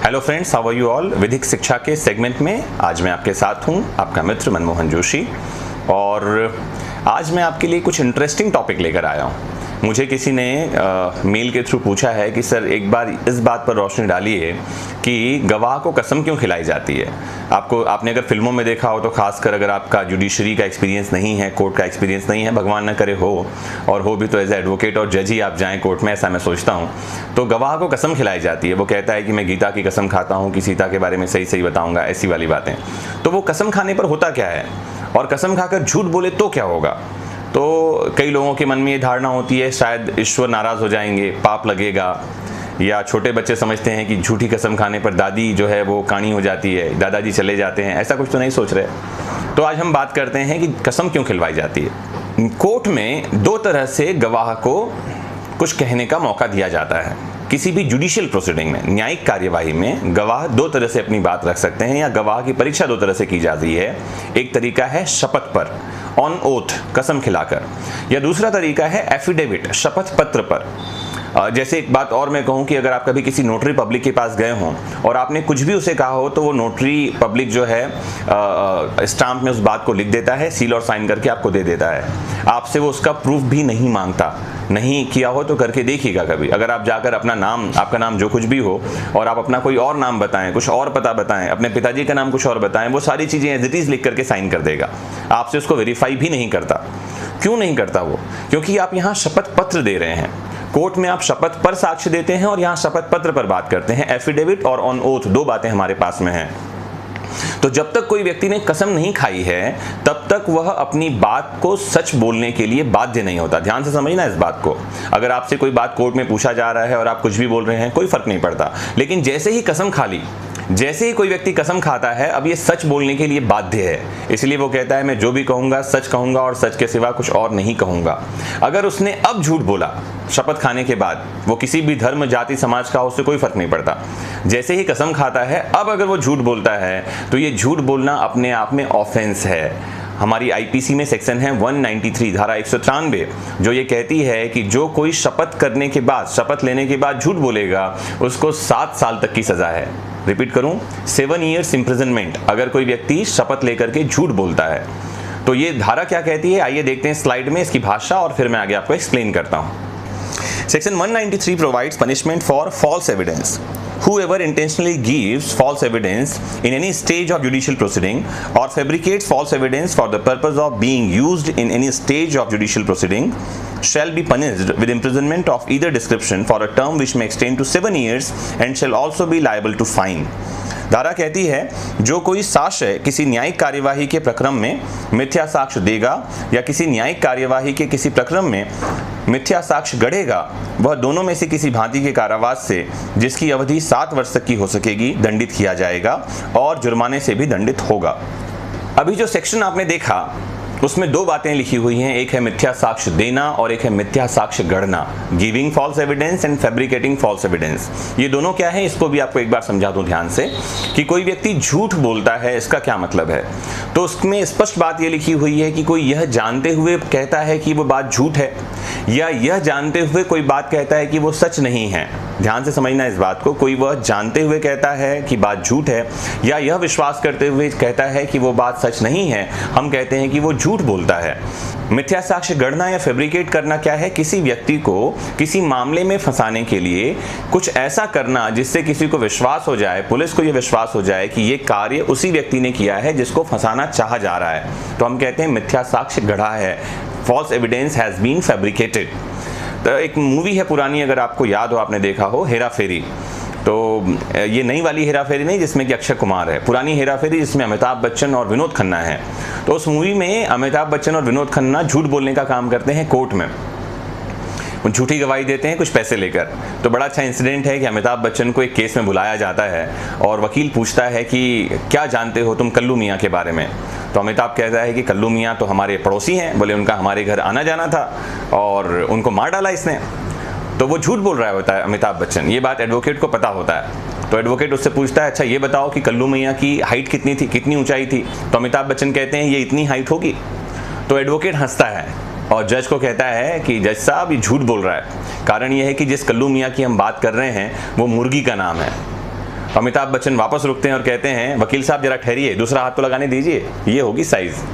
Hello friends, how are you all. विधिक शिक्षा के सेगमेंट में आज मैं आपके साथ हूं, आपका मित्र मनमोहन जोशी। और आज मैं आपके लिए कुछ इंटरेस्टिंग टॉपिक लेकर आया हूं। मुझे किसी ने मेल के थ्रू पूछा है कि सर एक बार इस बात पर रोशनी डालिए कि गवाह को कसम क्यों खिलाई जाती है। आपने अगर फिल्मों में देखा हो तो खासकर अगर आपका जुडिशरी का एक्सपीरियंस नहीं है, कोर्ट का एक्सपीरियंस नहीं है, भगवान न करे हो, और हो भी तो एज एडवोकेट और जज ही आप जाएं कोर्ट में, ऐसा मैं सोचता हूं। तो गवाह को कसम खिलाई जाती है। वो कहता है कि मैं गीता की कसम खाता हूं कि सीता के बारे में सही सही बताऊंगा, ऐसी वाली बातें। तो वो कसम खाने पर होता क्या है, और कसम खाकर झूठ बोले तो क्या होगा। तो कई लोगों के मन में ये धारणा होती है शायद ईश्वर नाराज हो जाएंगे, पाप लगेगा, या छोटे बच्चे समझते हैं कि झूठी कसम खाने पर दादी जो है वो काणी हो जाती है, दादाजी चले जाते हैं। ऐसा कुछ तो नहीं सोच रहे। तो आज हम बात करते हैं कि कसम क्यों खिलवाई जाती है। कोर्ट में दो तरह से गवाह को कुछ कहने का मौका दिया जाता है। किसी भी जुडिशियल प्रोसीडिंग में, न्यायिक कार्यवाही में गवाह दो तरह से अपनी बात रख सकते हैं, या गवाह की परीक्षा दो तरह से की जाती है। एक तरीका है शपथ पर, ऑन ओथ, कसम खिलाकर, या दूसरा तरीका है एफिडेविट, शपथ पत्र पर। जैसे एक बात और मैं कहूं कि अगर आप कभी किसी नोटरी पब्लिक के पास गए हों और आपने कुछ भी उसे कहा हो, तो वो नोटरी पब्लिक जो है स्टाम्प में उस बात को लिख देता है, सील और साइन करके आपको दे देता है। आपसे वो उसका प्रूफ भी नहीं मांगता। नहीं किया हो तो करके देखिएगा कभी। अगर आप जाकर अपना नाम, आपका नाम जो कुछ भी हो, और आप अपना कोई और नाम बताएं, कुछ और पता बताएं, अपने पिताजी का नाम कुछ और बताएं, वो सारी चीजें एज इट इज लिख करके साइन कर देगा। आपसे उसको वेरीफाई भी नहीं करता। क्यों नहीं करता वो? क्योंकि आप यहाँ शपथ पत्र दे रहे हैं। कोर्ट में आप शपथ पर साक्ष्य देते हैं और यहाँ शपथ पत्र पर बात करते हैं। एफिडेविट और ऑन ओथ, दो बातें हमारे पास में हैं। तो जब तक कोई व्यक्ति ने कसम नहीं खाई है, तब तक वह अपनी बात को सच बोलने के लिए बाध्य नहीं होता। ध्यान से समझना इस बात को। अगर आपसे कोई बात कोर्ट में पूछा जा रहा है और आप कुछ भी बोल रहे हैं, कोई फर्क नहीं पड़ता। लेकिन जैसे ही कसम खा ली, जैसे ही कोई व्यक्ति कसम खाता है, अब ये सच बोलने के लिए बाध्य है। इसलिए वो कहता है मैं जो भी कहूंगा सच कहूंगा और सच के सिवा कुछ और नहीं कहूंगा। अगर उसने अब झूठ बोला शपथ खाने के बाद, वो किसी भी धर्म, जाति, समाज का हो, उससे कोई फर्क नहीं पड़ता। जैसे ही कसम खाता है, अब अगर वो झूठ बोलता है तो ये झूठ बोलना अपने आप में ऑफेंस है। हमारी आईपीसी में सेक्शन है 193, धारा 193, जो ये कहती है कि जो कोई शपथ करने के बाद, शपथ लेने के बाद झूठ बोलेगा, उसको 7 साल तक की सजा है। रिपीट करूं, 7 years imprisonment अगर कोई व्यक्ति शपथ लेकर के झूठ बोलता है। तो ये धारा क्या कहती है, आइए देखते हैं स्लाइड में इसकी भाषा, और फिर मैं आगे आपको एक्सप्लेन करता हूं। Section 193 provides punishment for false evidence. Whoever intentionally gives false evidence in any stage of judicial proceeding or fabricates false evidence for the purpose of being used in any stage of judicial proceeding shall be punished with imprisonment of either description for a term which may extend to 7 years and shall also be liable to fine. धारा कहती है जो कोई साक्ष्य किसी न्यायिक कार्यवाही के प्रक्रम में मिथ्या साक्ष्य देगा या किसी न्यायिक कार्यवाही के किसी प्रक्रम में मिथ्या साक्ष्य गढ़ेगा, वह दोनों में से किसी भांति के कारावास से, जिसकी अवधि 7 वर्ष तक की हो सकेगी, दंडित किया जाएगा और जुर्माने से भी दंडित होगा। अभी जो सेक्शन आपने देखा उसमें दो बातें लिखी हुई हैं। एक है मिथ्या साक्ष्य देना और एक है मिथ्या साक्ष्य गढ़ना, giving false evidence and fabricating false evidence. ये दोनों क्या है, इसको भी आपको एक बार समझा दूं ध्यान से कि कोई व्यक्ति झूठ बोलता है, इसका क्या मतलब है। तो उसमें स्पष्ट बात ये लिखी हुई है कि कोई यह जानते हुए कहता है कि वो बात झूठ है, या यह जानते हुए कोई बात कहता है कि वो सच नहीं है। ध्यान से समझना इस बात को। कोई वह जानते हुए कहता है कि बात झूठ है, या यह विश्वास करते हुए कहता है कि वो बात सच नहीं है, हम कहते हैं कि वो झूठ बोलता है। मिथ्या साक्ष्य गढ़ना या फैब्रिकेट करना क्या है, किसी व्यक्ति को किसी मामले में फंसाने के लिए कुछ ऐसा करना जिससे किसी को विश्वास हो जाए, पुलिस को यह विश्वास हो जाए कि ये कार्य उसी व्यक्ति ने किया है जिसको फंसाना चाहा जा रहा है। तो हम कहते हैं मिथ्या साक्ष्य गढ़ा है, false evidence has been fabricated. तो एक मूवी है पुरानी, अगर आपको याद हो, आपने देखा हो, हेरा फेरी। तो ये नई वाली हेरा फेरी नहीं जिसमें कि अक्षय कुमार है, पुरानी हेरा फेरी जिसमें अमिताभ बच्चन और विनोद खन्ना है। तो उस मूवी में अमिताभ बच्चन और विनोद खन्ना झूठ बोलने का काम करते हैं कोर्ट में। झूठी गवाही देते हैं कुछ पैसे लेकर। तो बड़ा अच्छा इंसिडेंट है कि अमिताभ बच्चन को एक केस में बुलाया जाता है और वकील पूछता है कि क्या जानते हो तुम कल्लू मियाँ के बारे में। तो अमिताभ कहता है कि कल्लू मियाँ तो हमारे पड़ोसी हैं, बोले उनका हमारे घर आना जाना था और उनको मार डाला इसने। तो वो झूठ बोल रहा होता है अमिताभ बच्चन। ये बात एडवोकेट को पता होता है। तो एडवोकेट उससे पूछता है अच्छा ये बताओ कि कल्लू मियाँ की हाइट कितनी थी, कितनी ऊंचाई थी। तो अमिताभ बच्चन कहते हैं ये इतनी हाइट होगी। तो एडवोकेट हंसता है और जज को कहता है कि जज साहब ये झूठ बोल रहा है। कारण ये है कि जिस कल्लू मियाँ की हम बात कर रहे हैं वो मुर्गी का नाम है। अमिताभ बच्चन वापस रुकते हैं और कहते हैं वकील साहब जरा ठहरिए, दूसरा हाथ तो लगाने दीजिए, ये होगी साइज।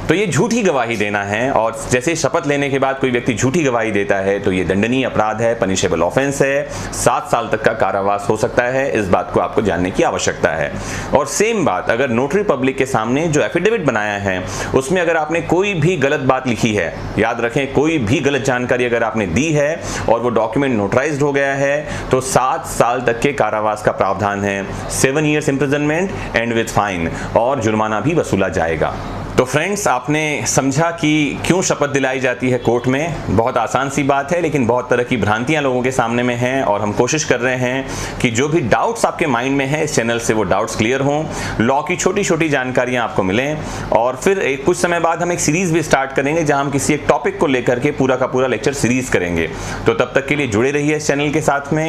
तो ये झूठी गवाही देना है, और जैसे शपथ लेने के बाद कोई व्यक्ति झूठी गवाही देता है तो ये दंडनीय अपराध है, पनिशेबल ऑफेंस है, 7 साल तक का कारावास हो सकता है। इस बात को आपको जानने की आवश्यकता है। और सेम बात अगर नोटरी पब्लिक के सामने जो एफिडेविट बनाया है उसमें अगर आपने कोई भी गलत बात लिखी है, याद रखें कोई भी गलत जानकारी अगर आपने दी है और वो डॉक्यूमेंट नोटराइज्ड हो गया है तो 7 साल तक के कारावास का प्रावधान है, 7 years imprisonment and with fine, और जुर्माना भी वसूला जाएगा। तो फ्रेंड्स, आपने समझा कि क्यों शपथ दिलाई जाती है कोर्ट में। बहुत आसान सी बात है, लेकिन बहुत तरह की भ्रांतियां लोगों के सामने में हैं, और हम कोशिश कर रहे हैं कि जो भी डाउट्स आपके माइंड में है इस चैनल से वो डाउट्स क्लियर हों, लॉ की छोटी छोटी जानकारियां आपको मिलें। और फिर कुछ समय बाद हम एक सीरीज भी स्टार्ट करेंगे जहां हम किसी एक टॉपिक को लेकर के पूरा का पूरा लेक्चर सीरीज करेंगे। तो तब तक के लिए जुड़े रहिए इस चैनल के साथ में।